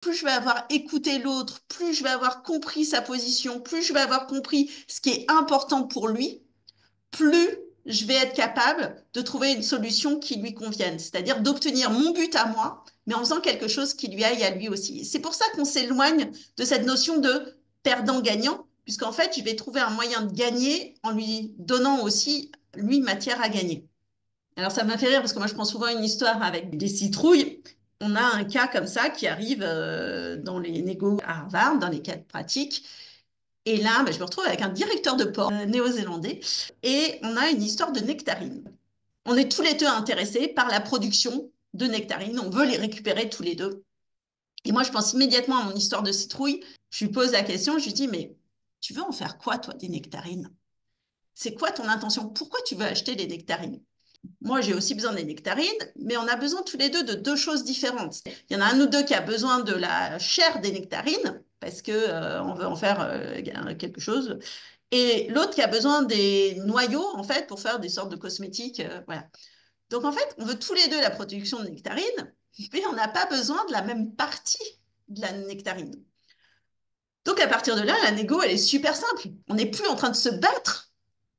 plus je vais avoir écouté l'autre, plus je vais avoir compris sa position, plus je vais avoir compris ce qui est important pour lui, plus je vais être capable de trouver une solution qui lui convienne, c'est-à-dire d'obtenir mon but à moi, mais en faisant quelque chose qui lui aille à lui aussi. C'est pour ça qu'on s'éloigne de cette notion de perdant-gagnant, puisqu'en fait, je vais trouver un moyen de gagner en lui donnant aussi, lui, matière à gagner. Alors, ça m'a fait rire parce que moi, je prends souvent une histoire avec des citrouilles. On a un cas comme ça qui arrive dans les négos à Harvard, dans les cas pratiques. Et là, je me retrouve avec un directeur de port néo-zélandais et on a une histoire de nectarines. On est tous les deux intéressés par la production de nectarines. On veut les récupérer tous les deux. Et moi, je pense immédiatement à mon histoire de citrouille. Je lui pose la question, je lui dis, mais tu veux en faire quoi, toi, des nectarines? C'est quoi ton intention? Pourquoi tu veux acheter les nectarines? Moi, j'ai aussi besoin des nectarines, mais on a besoin tous les deux de deux choses différentes. Il y en a un ou deux qui a besoin de la chair des nectarines, parce que on veut en faire quelque chose, et l'autre qui a besoin des noyaux, en fait, pour faire des sortes de cosmétiques. Voilà. Donc, en fait, on veut tous les deux la production de nectarines, mais on n'a pas besoin de la même partie de la nectarine. Donc, à partir de là, la négo, elle est super simple. On n'est plus en train de se battre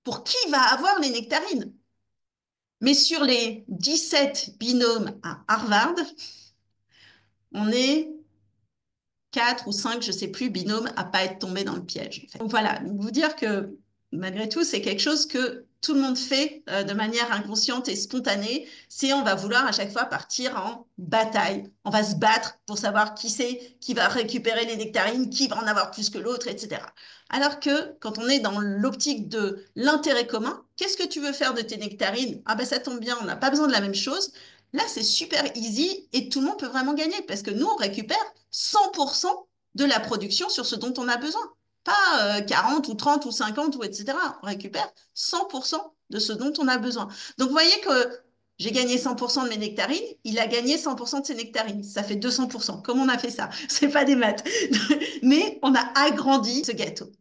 pour qui va avoir les nectarines. Mais sur les 17 binômes à Harvard, on est 4 ou 5, je ne sais plus, binômes à pas être tombés dans le piège. En fait. Donc voilà, donc vous dire que malgré tout, c'est quelque chose que tout le monde fait de manière inconsciente et spontanée. C'est on va vouloir à chaque fois partir en bataille. On va se battre pour savoir qui c'est qui va récupérer les nectarines, qui va en avoir plus que l'autre, etc. Alors que quand on est dans l'optique de l'intérêt commun, qu'est-ce que tu veux faire de tes nectarines? Ah ben ça tombe bien, on n'a pas besoin de la même chose. Là, c'est super easy et tout le monde peut vraiment gagner parce que nous, on récupère 100% de la production sur ce dont on a besoin. Pas 40 ou 30 ou 50 ou etc. On récupère 100% de ce dont on a besoin. Donc, vous voyez que j'ai gagné 100% de mes nectarines, il a gagné 100% de ses nectarines. Ça fait 200%. Comment on a fait ça? C'est pas des maths. Mais on a agrandi ce gâteau.